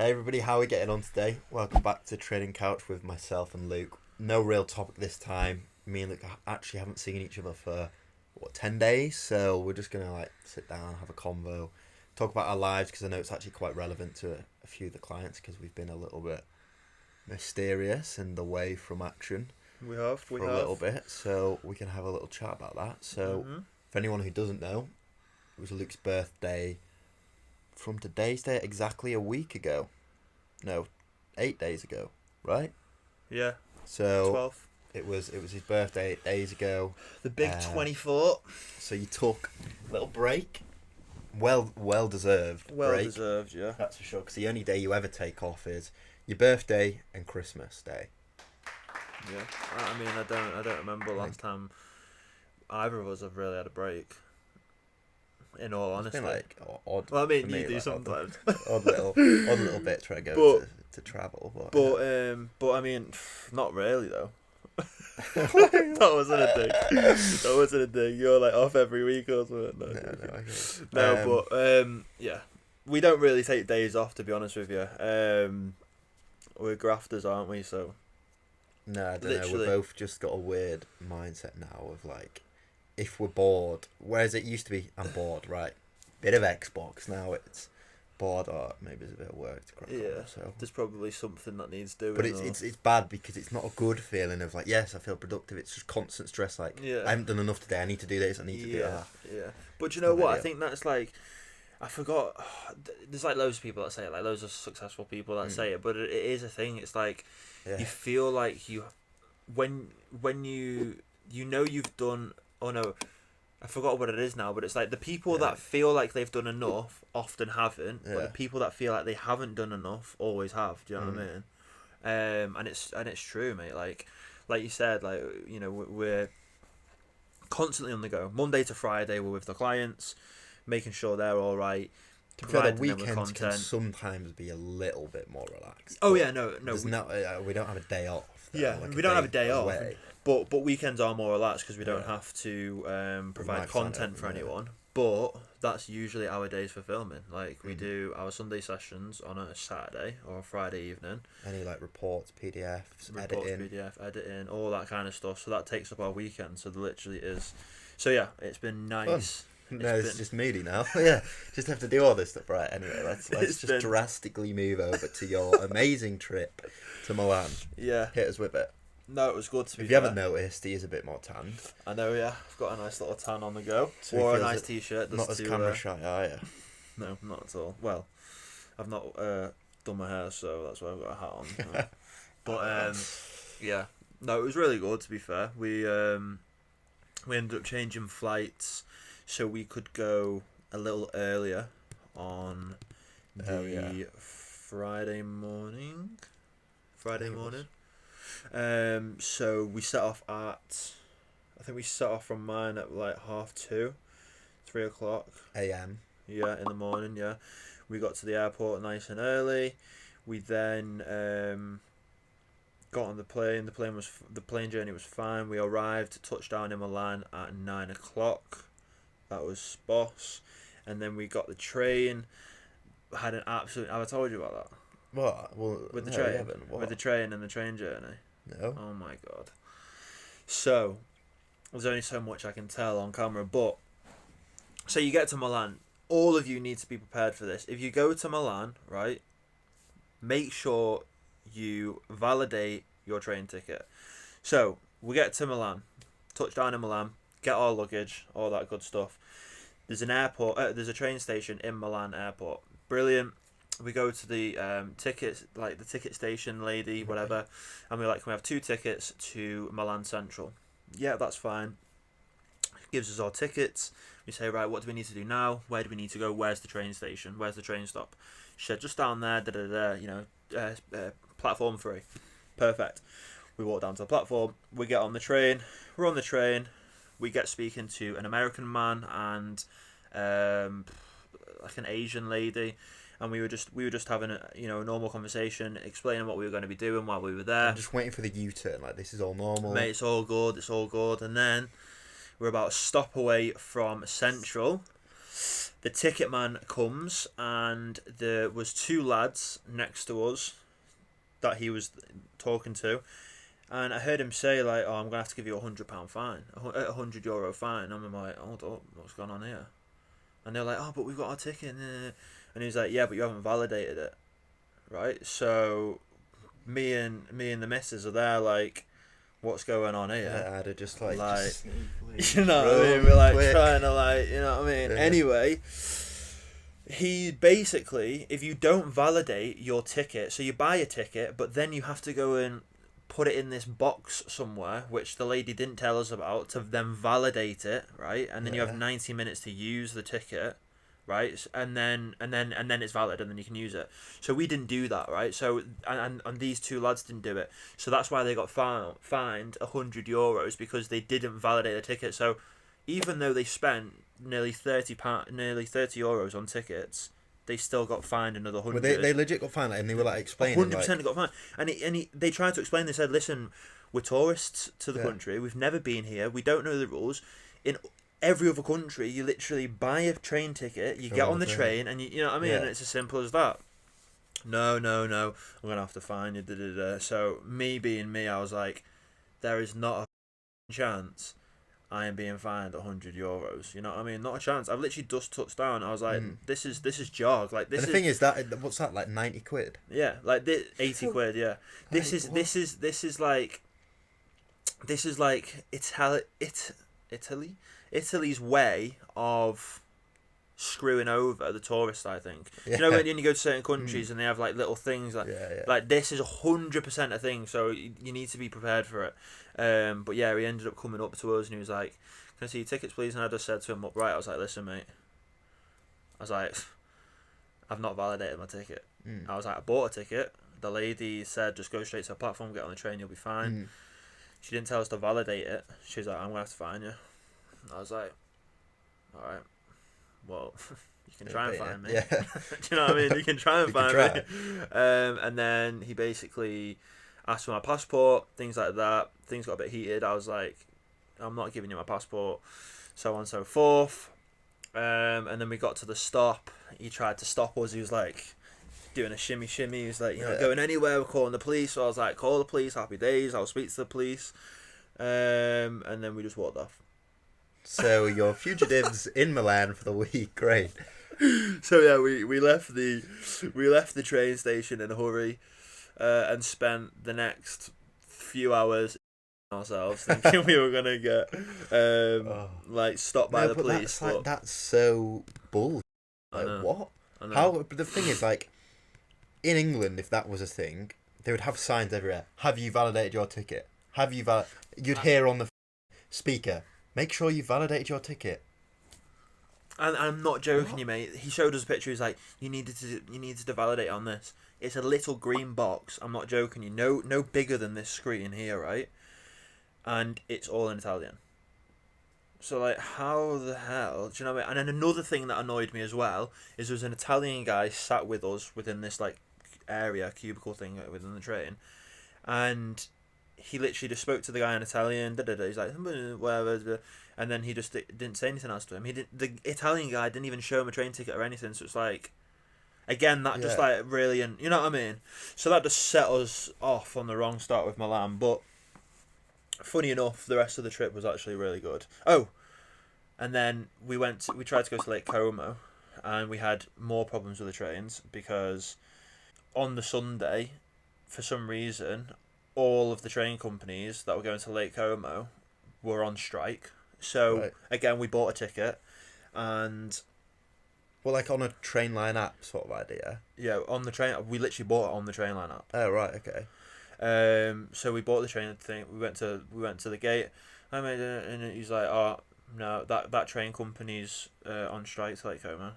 Hey everybody, how are we getting on today? Welcome back to Trading Couch with myself and Luke. No real topic this time. Me and Luke actually haven't seen each other for 10 days, so we're just gonna sit down, have a convo, talk about our lives, because I know it's actually quite relevant to a few of the clients, because we've been a little bit mysterious and away from action We have for a little bit, so we can have a little chat about that. So for anyone who doesn't know, it was Luke's birthday from today's date exactly a week ago. No, 8 days ago, right? Yeah. So 12. it was his birthday 8 days ago. The big 24. So you took a little break. Well deserved Well break. deserved, yeah. That's for sure, because the only day you ever take off is your birthday and Christmas Day. Yeah. I mean, I don't remember last time either of us have really had a break. In all honesty. It's been odd. Well, I mean, for you me, do sometimes. Odd little bit trying to go to travel. But I mean, not really though. That wasn't a dig. That wasn't a dig. You're like off every week or something. No, I guess. Yeah, we don't really take days off, to be honest with you. We're grafters, aren't we? So. No, I don't know. We've both just got a weird mindset now of if we're bored, whereas it used to be, I'm bored, right? Bit of Xbox, now it's bored, or maybe there's a bit of work to crack on. So there's probably something that needs doing. But it's bad, because it's not a good feeling of yes, I feel productive. It's just constant stress. I haven't done enough today. I need to do this. I need to do that. Yeah. But you know what? I think that's I forgot. There's loads of people that say it, loads of successful people that say it. But it is a thing. It's you feel like you, when you you've done. Oh no, I forgot what it is now. But it's the people that feel like they've done enough often haven't. But the people that feel like they haven't done enough always have. Do you know what I mean? And it's true, mate. Like you said, we're constantly on the go. Monday to Friday, we're with the clients, making sure they're all right. The weekends can sometimes be a little bit more relaxed. Oh yeah, no. We don't have a day off. We don't have a day off. But weekends are more relaxed because we don't have to provide content for anyone. But that's usually our days for filming. We do our Sunday sessions on a Saturday or a Friday evening. Any reports, PDFs, editing, all that kind of stuff. So that takes up our weekend. So there literally is. So yeah, it's been nice. Fun. It's just moody now. Yeah, just have to do all this stuff. Right, anyway, let's just drastically move over to your amazing trip to Milan. Yeah. Hit us with it. No, it was good to be If you haven't noticed, he is a bit more tanned. I know, yeah. I've got a nice little tan on the go. Wore a nice t-shirt. Not as camera shy, are you? No, not at all. Well, I've not done my hair, so that's why I've got a hat on. But, yeah. No, it was really good, to be fair. We ended up changing flights so we could go a little earlier on the Friday morning. So we set off I think we set off from mine at 2:30, 3 o'clock AM. Yeah, in the morning. Yeah, we got to the airport nice and early. We then got on the plane. The plane journey was fine. We arrived, touched down in Milan at 9 o'clock. That was boss. And then we got the train. Had an absolute. Have I told you about that? What? Well, with the train. With the train and the train journey. No. Oh my god. So, there's only so much I can tell on camera, but so you get to Milan. All of you need to be prepared for this. If you go to Milan, right, make sure you validate your train ticket. So, we get to Milan, touchdown in Milan, get our luggage, all that good stuff. There's an airport, there's a train station in Milan airport. Brilliant. We go to the tickets, the ticket station lady, whatever, and we're can we have 2 tickets to Milan Central? Yeah, that's fine. Gives us our tickets. We say, right, what do we need to do now? Where do we need to go? Where's the train station? Where's the train stop? She said, just down there, platform 3. Perfect. We walk down to the platform. We get on the train. We're on the train. We get speaking to an American man and an Asian lady. And we were just having a normal conversation, explaining what we were going to be doing while we were there. I'm just waiting for the U-turn. This is all normal. Mate, it's all good. And then we're about a stop away from Central, The ticket man comes, and there was two lads next to us that he was talking to, and I heard him say like, "Oh, I'm gonna have to give you £100 fine, €100 fine." And I'm like, "Hold up, what's going on here?" And they're like, "Oh, but we've got our ticket," and he's like, "Yeah, but you haven't validated it, right?" So me and the missus are there like, what's going on here? Yeah, I'd have just like, you know what I mean? We're like trying to like, you know what I mean? Yeah. Anyway, he basically, if you don't validate your ticket, so you buy a ticket, but then you have to go and put it in this box somewhere, which the lady didn't tell us about, to then validate it, right? And then you have 90 minutes to use the ticket, right? And then it's valid, and then you can use it. So we didn't do that, right? So and these two lads didn't do it. So that's why they got fined €100 because they didn't validate the ticket. So even though they spent nearly €30 on tickets, they still got fined another 100. Well, they legit got fined, and they were like explaining 100% like, got fined. And they tried to explain. They said, "Listen, we're tourists to the country. We've never been here. We don't know the rules. In every other country, you literally buy a train ticket, you get on the train, and you know what I mean. And it's as simple as that." No, I'm gonna have to fine you. So me being me, I was like, there is not a chance I am being fined €100. You know what I mean? Not a chance. I've literally just touched down. I was like, this is jog. Like this. And the thing is that what's that, like 90 quid? Yeah, like 80 quid. Yeah, this is like Italy's way of screwing over the tourist. I think. Yeah. You know when you go to certain countries and they have like little things like like this is 100% a thing. So you need to be prepared for it. But yeah, he ended up coming up to us and he was like, "Can I see your tickets, please?" And I just said to him upright, I was like, "Listen, mate," I was like, "I've not validated my ticket." I was like, "I bought a ticket. The lady said just go straight to the platform, get on the train, you'll be fine." She didn't tell us to validate it. She was like, "I'm gonna have to fine you." I was like, "All right, well." You can try and find me. Yeah. Do you know what I mean? You can try and find me. And then he basically asked for my passport, things like that. Things got a bit heated. I was like, "I'm not giving you my passport," so on and so forth. And then we got to the stop. He tried to stop us. He was like doing a shimmy. He was like, "You're not going anywhere. We're calling the police." So I was like, "Call the police. Happy days. I'll speak to the police." And then we just walked off. So you're fugitives in Milan for the week. Great. So yeah, we left the train station in a hurry, and spent the next few hours ourselves thinking we were gonna get like stopped by the police. That's so bull. Like, what? How? But the thing is, like, in England, if that was a thing, they would have signs everywhere. Have you validated your ticket? Have you You'd hear on the speaker, "Make sure you validated your ticket." And I'm not joking, you mate. He showed us a picture. He's like, you needed to validate on this. It's a little green box. I'm not joking. You no bigger than this screen here, right? And it's all in Italian. So like, how the hell? Do you know what I mean? And then another thing that annoyed me as well is there was an Italian guy sat with us within this like area cubicle thing within the train, and he literally just spoke to the guy in Italian. He's like, whatever. And then he just didn't say anything else to him. The Italian guy didn't even show him a train ticket or anything. So it's like, again, that just like really, and you know what I mean. So that just set us off on the wrong start with Milan. But funny enough, the rest of the trip was actually really good. Oh, and then we tried to go to Lake Como, and we had more problems with the trains because on the Sunday, for some reason, all of the train companies that were going to Lake Como were on strike. So again, we bought a ticket, and well, like on a train line app sort of idea. Yeah, on the train. We literally bought it on the train line app. Oh right, okay. So we bought the train thing. We went to the gate. I made it, and he's like, "Oh no, that train company's on strike to Lake Como."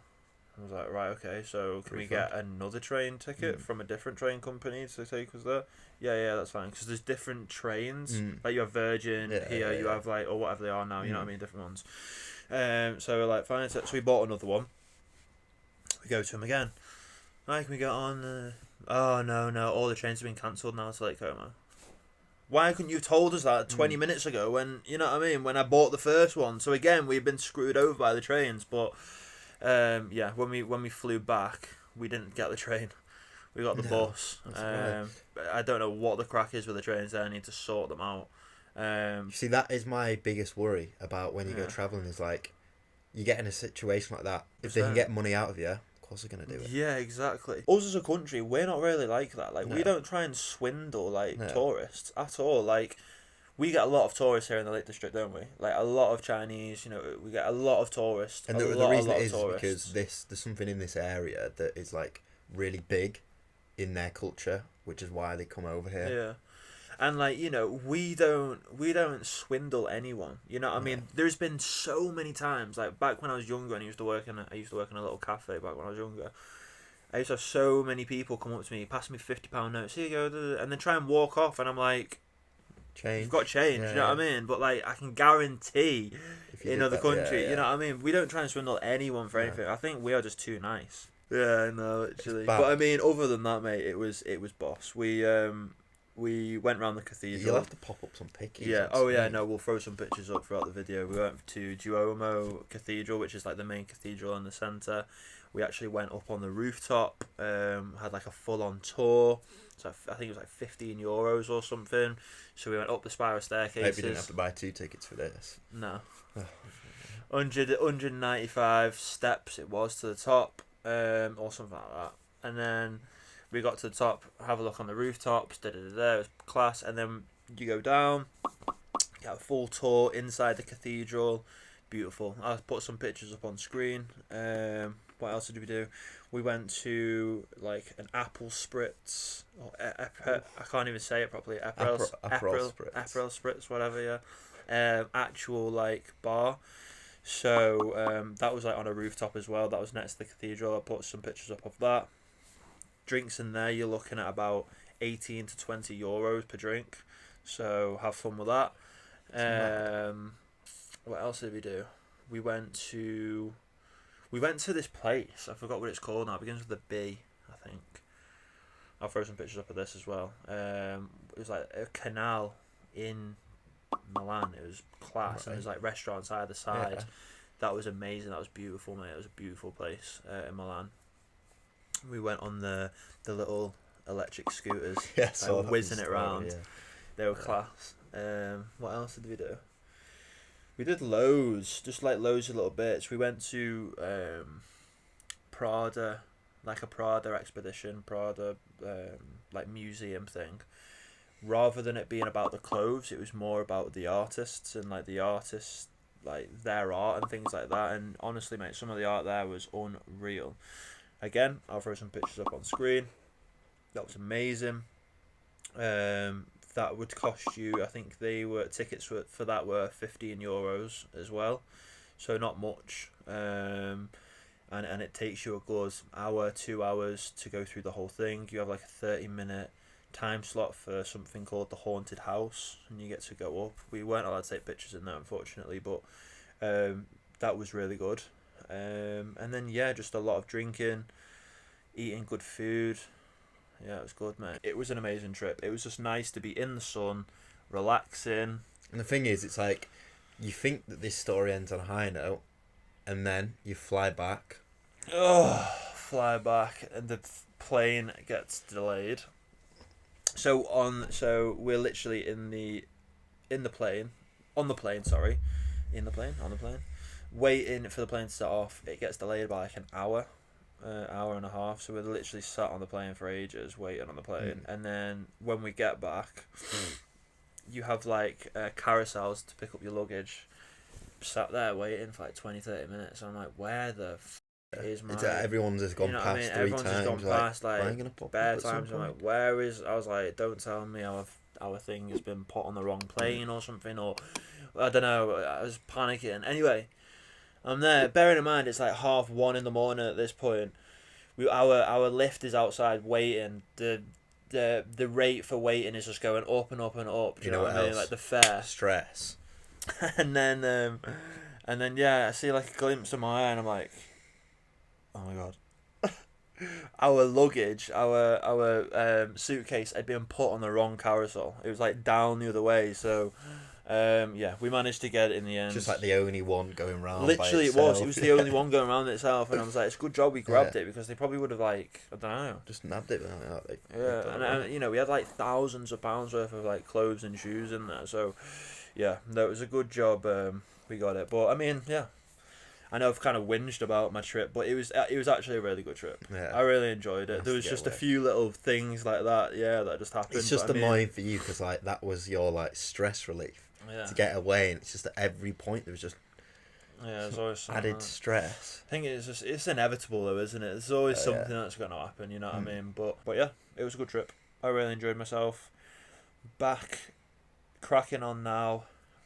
I was like, "Right, okay. So can we get another train ticket from a different train company to take us there?" Yeah, that's fine. Because there's different trains. Like you have Virgin here. You have like, or whatever they are now. You know what I mean? Different ones. So we're like, fine. So we bought another one. We go to him again. Right, can we get on? Oh no! All the trains have been cancelled now to Lake Como. Why couldn't you have told us that 20 minutes ago? When you know what I mean? When I bought the first one. So again, we've been screwed over by the trains, but. Yeah, when we flew back, we didn't get the train. We got the bus. Right. I don't know what the crack is with the trains there. I need to sort them out. You see, that is my biggest worry about when you go Yeah. travelling, is like, you get in a situation like that, if they can 100%. get money out of you, of course they're going to do it. Yeah, exactly. Us as a country, we're not really like that. Like, we No. don't try and swindle, like, No. tourists at all. Like, we get a lot of tourists here in the Lake District, don't we? Like, a lot of Chinese, you know, we get a lot of tourists. And a the lot reason of it is tourists. because there's something in this area that is like really big in their culture, which is why they come over here. Yeah. And like, you know, we don't swindle anyone. You know what I mean? There's been so many times, like back when I was younger and I used to work in a little cafe back when I was younger. I used to have so many people come up to me, pass me £50 notes, here you go, and then try and walk off, and I'm like, Change. you've got change, Yeah, you know what I mean? But like, I can guarantee If you in did other that, countries, you know what I mean? We don't try and swindle anyone for No. anything. I think we are just too nice. Yeah, no, literally. bad. But I mean, other than that, mate, it was boss. We went round the cathedral. You'll have to pop up some pictures. Yeah. on Oh yeah. screen. No, we'll throw some pictures up throughout the video. We went to Duomo Cathedral, which is like the main cathedral in the centre. We actually went up on the rooftop. Had like a full-on tour. So I think it was like €15 or something. So we went up the spiral staircases. I hope you didn't have to buy 2 tickets for this. No. Oh. 195 steps it was to the top, or something like that. And then we got to the top, have a look on the rooftops, it was class, and then you go down, you have a full tour inside the cathedral, beautiful. I'll put some pictures up on screen. What else did we do? We went to like an apple spritz, or I can't even say it properly, Aperol spritz. Aperol spritz, whatever, yeah. Actual like bar. So that was like on a rooftop as well. That was next to the cathedral. I put some pictures up of that. Drinks in there, you're looking at about 18 to €20 per drink. So have fun with that. What else did we do? We went to this place. I forgot what it's called now. It begins with a B, I think. I'll throw some pictures up of this as well. It was like a canal in Milan. It was class, Right. and there's like restaurants either side. Yeah. That was amazing. That was beautiful, mate. It was a beautiful place in Milan. We went on the little electric scooters, Yeah, so whizzing it around. Yeah. They were class. What else did we do? We did loads, just like loads of little bits. We went to Prada, like a Prada expedition, Prada like museum thing. Rather than it being about the clothes, it was more about the artists and like the artists, like their art and things like that. And honestly, mate, some of the art there was unreal. Again, I'll throw some pictures up on screen. That was amazing. That would cost you, I think tickets for that were €15 as well, so not much. And it takes you a good hour, 2 hours to go through the whole thing. You have like a 30-minute time slot for something called the haunted house, and you get to go up. We weren't allowed to take pictures in there, unfortunately, but that was really good. And then yeah, just a lot of drinking, eating good food. Yeah, it was good, mate. It was an amazing trip. It was just nice to be in the sun, relaxing. And the thing is, it's like, you think that this story ends on a high note, and then you fly back. Fly back, and the plane gets delayed. So we're literally on the plane, waiting for the plane to start off. It gets delayed by like an hour and a half. So we're literally sat on the plane for ages, waiting on the plane. And then when we get back, you have like carousels to pick up your luggage. Sat there waiting for like 20-30 minutes. I'm like, where the is my... Everyone's just gone past 3 Everyone's times. just gone past like pop bare times. I'm like, where is... I was like, don't tell me our thing has been put on the wrong plane or something, or I don't know. I was panicking. Anyway, I'm there. Bearing in mind, it's like 1:30 in the morning at this point. Our lift is outside waiting. The rate for waiting is just going up and up and up. Do you know what I mean? Like the fare. Stress. and then yeah, I see like a glimpse of my eye, and I'm like, oh my god. Our luggage, our suitcase had been put on the wrong carousel. It was like down the other way, so Yeah, we managed to get it in the end. Just like the only one going round. Literally, by itself. it was the only one going around itself, and I was like, it's a good job we grabbed it, because they probably would have, like, I don't know, just nabbed it. and you know, we had like thousands of pounds worth of like clothes and shoes in there, so yeah, no, it was a good job. We got it, but I mean, yeah, I know I've kind of whinged about my trip, but it was actually a really good trip. Yeah. I really enjoyed it. Nice there was to just get a away. few little things like that, that just happened. It's just but, I mean, annoying for you because like that was your like stress relief to get away, and it's just at every point there was just there's always added stress. I think it's inevitable though, isn't it? There's always something that's going to happen. You know what I mean? But yeah, it was a good trip. I really enjoyed myself. Back, cracking on now,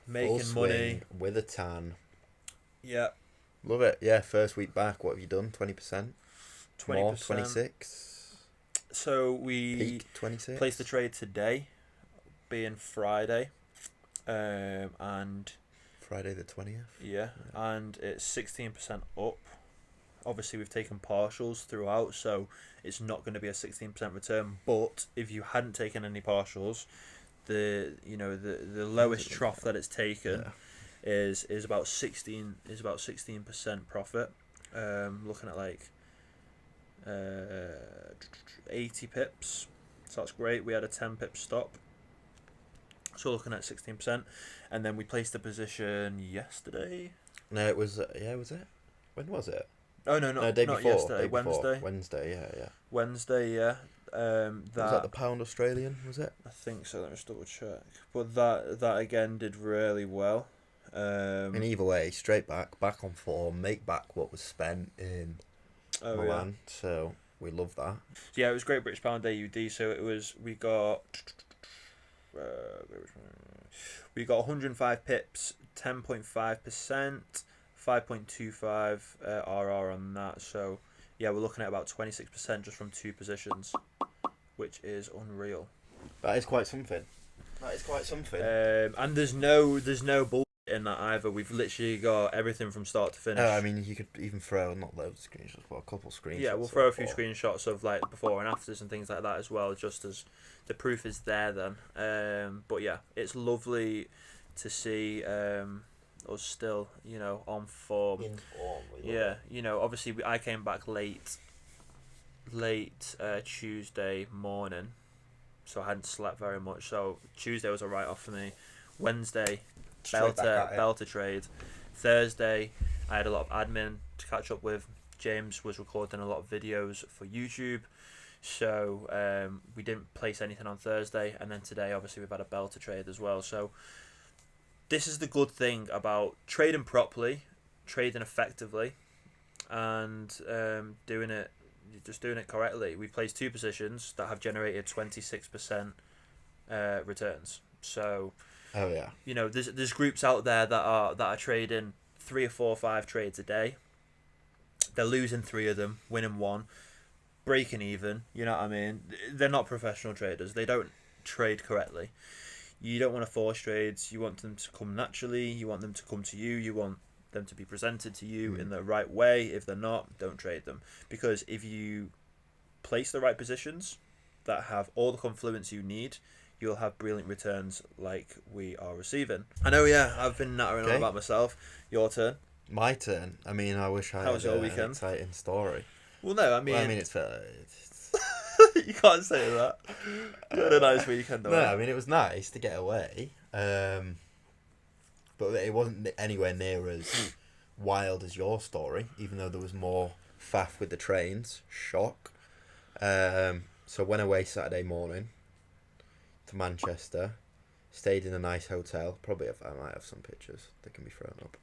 making Full money swing, with a tan. Yeah, Love it. Yeah, first week back. What have you done? 20%? 20%. More? 26? So we Peak 26? placed the trade today, being Friday, and Friday the 20th? yeah, and it's 16% up. Obviously, we've taken partials throughout, so it's not going to be a 16% return. But if you hadn't taken any partials, the lowest trough that it's taken is about 16% profit. Looking at like 80 pips, so that's great. We had a 10 pip stop, so looking at 16%, and then we placed the position yesterday. No, it was, was it? When was it? Oh no, day not before, yesterday. day before. Wednesday. Wednesday, yeah. Wednesday, yeah. Was that the pound Australian, was it? I think so. Let me just double check. But that again did really well. And either way, straight back on form, make back what was spent in Milan. Yeah. So we love that. So yeah, it was Great British Pound AUD. So we got 105 pips, 10.5%, 5.25 RR on that. So yeah, we're looking at about 26% just from two positions, which is unreal. That is quite something. And there's no bull in that either. We've literally got everything from start to finish. I mean, you could even throw not loads of screenshots, but a couple screenshots. Yeah, we'll throw a few screenshots of like before and afters and things like that as well, just as the proof is there then. But yeah, it's lovely to see us still, on form. Yeah, obviously I came back late Tuesday morning, so I hadn't slept very much. So Tuesday was a write-off for me. Wednesday, belter trade. Thursday, I had a lot of admin to catch up with. James was recording a lot of videos for YouTube, so we didn't place anything on Thursday. And then today, obviously, we've had a belter trade as well. So this is the good thing about trading properly, trading effectively, and doing it correctly. We placed two positions that have generated 26% returns. So, there's groups out there that are trading 3 or 4 or 5 trades a day. They're losing 3 of them, winning 1, breaking even. You know what I mean? They're not professional traders. They don't trade correctly. You don't want to force trades. You want them to come naturally. You want them to come to you. You want them to be presented to you in the right way. If they're not, don't trade them. Because if you place the right positions that have all the confluence you need, you'll have brilliant returns like we are receiving. I know, I've been nattering on about myself. Your turn. My turn. I mean, I wish I had your weekend? An exciting story. Well, no, I mean... it's you can't say that. You had a nice weekend, though. No, I mean, it was nice to get away. But it wasn't anywhere near as wild as your story, even though there was more faff with the trains. Shock. So went away Saturday morning to Manchester. Stayed in a nice hotel. Probably I might have some pictures that can be thrown up.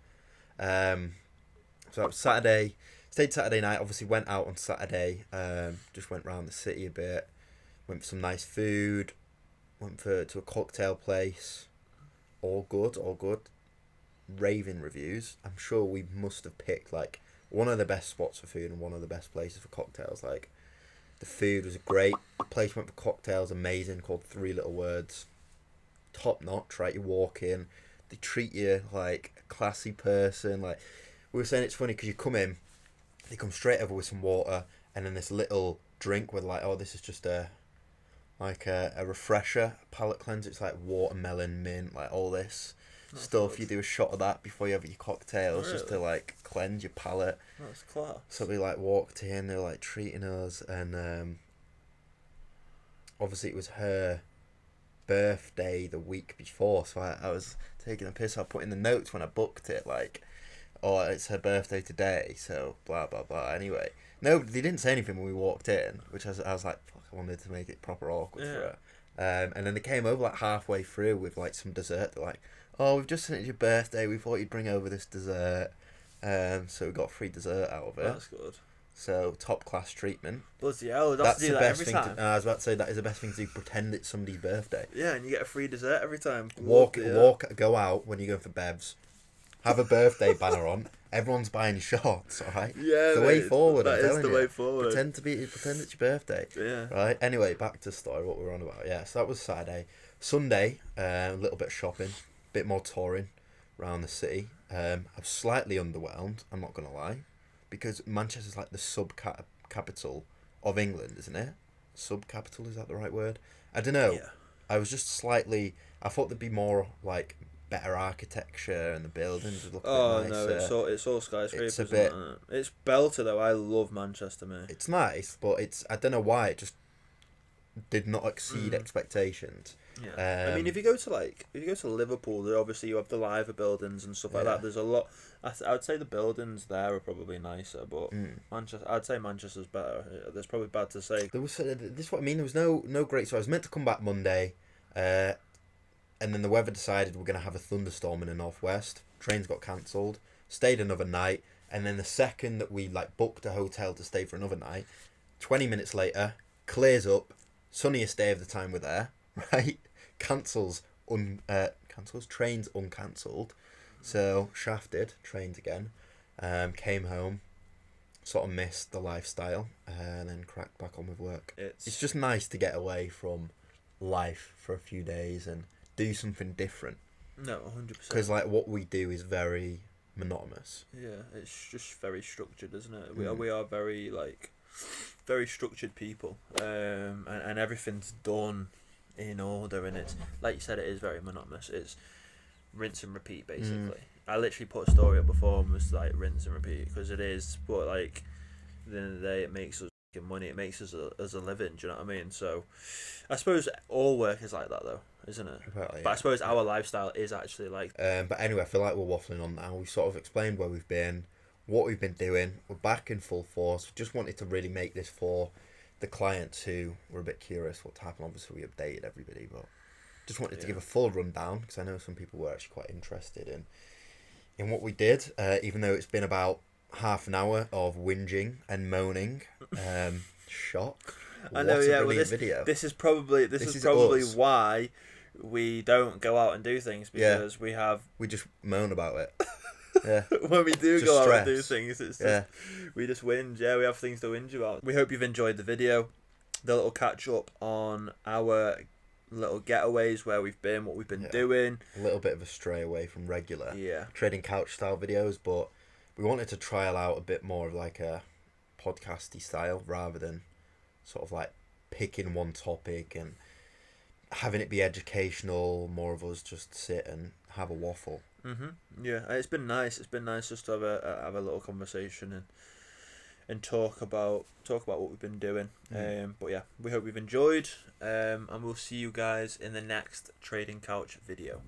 So Saturday, stayed Saturday night. Obviously went out on Saturday. Just went around the city a bit. Went for some nice food. Went to a cocktail place. All good. Raving reviews. I'm sure we must have picked like one of the best spots for food and one of the best places for cocktails. Like the food was great. The place went for cocktails, amazing. Called 3 Little Words. Top notch, right? You walk in, they treat you like a classy person. Like we were saying, it's funny because you come in, they come straight over with some water and then this little drink with like, oh, this is just a refresher, a palate cleanser. It's like watermelon, mint, like all this. stuff. good. You do a shot of that before you have your cocktails, just to Really? like cleanse your palate. That's class. So we like walked in, they were like treating us, and obviously it was her birthday the week before, so I was taking a piss. I put in the notes when I booked it, like, oh, it's her birthday today, so blah blah blah. Anyway, no, they didn't say anything when we walked in, which I was like, fuck, I wanted to make it proper awkward for her. And then they came over like halfway through with like some dessert. They're like, oh, we've just seen it's your birthday, we thought you'd bring over this dessert. So we got free dessert out of it. That's good. So top class treatment. Bloody hell, That's do the that best every thing. time. I was about to say that is the best thing to do. Pretend it's somebody's birthday. Yeah, and you get a free dessert every time. Walk, go out when you go for bevs. Have a birthday banner on. Everyone's buying shots, all right? Yeah, it's the way forward. That is the way forward. Pretend it's your birthday. Yeah. Right. Anyway, back to the story. What we were on about. Yeah. So that was Saturday. Sunday, a little bit of shopping, bit more touring around the city. I was slightly underwhelmed. I'm not gonna lie, because Manchester's like the capital of England, isn't it? Sub-capital, is that the right word? I don't know. Yeah. I was just slightly... I thought there'd be more, like, better architecture and the buildings would look a bit nicer. No, it's all skyscrapers. It's a bit... It's belter, though. I love Manchester, mate. It's nice, but it's... I don't know why, it just did not exceed expectations. Yeah. I mean, if you go to Liverpool, obviously you have the liver buildings and stuff like that. There's a lot... I would say the buildings there are probably nicer, but Manchester, I'd say Manchester's better. That's probably bad to say. There was this is what I mean. There was no great. So I was meant to come back Monday, and then the weather decided we're gonna have a thunderstorm in the northwest. Trains got cancelled. Stayed another night, and then the second that we like booked a hotel to stay for another night, 20 minutes later, clears up. Sunniest day of the time we're there. Right, cancels trains uncancelled. So shafted, trained again, came home, sort of missed the lifestyle, and then cracked back on with work. It's just nice to get away from life for a few days and do something different. No, 100%. Because like what we do is very monotonous. Yeah, it's just very structured, isn't it? We are very very structured people, and everything's done in order, and it's like you said, it is very monotonous. It's rinse and repeat, basically. I literally put a story up before and was like rinse and repeat, because it is, but like at the end of the day it makes us money, it makes us a living, do you know what I mean? So I suppose all work is like that though, isn't it? Apparently, but I suppose our lifestyle is actually like but anyway, I feel like we're waffling on now. We sort of explained where we've been, what we've been doing. We're back in full force. We just wanted to really make this for the clients who were a bit curious what happened. Obviously we updated everybody, but just wanted to give a full rundown, because I know some people were actually quite interested in what we did, even though it's been about half an hour of whinging and moaning. Shock. I know, yeah. Well, video. This is probably why we don't go out and do things, because we just moan about it. Yeah. When we do just go stress. out and do things, it's just we just whinge. Yeah, we have things to whinge about. We hope you've enjoyed the video, the little catch up on our little getaways, where we've been, what we've been doing. A little bit of a stray away from regular trading couch style videos, but we wanted to trial out a bit more of like a podcasty style, rather than sort of like picking one topic and having it be educational. More of us just sit and have a waffle. Yeah, it's been nice. It's been nice just to have a little conversation and talk about what we've been doing. But yeah, we hope you've enjoyed, and we'll see you guys in the next Trading Couch video.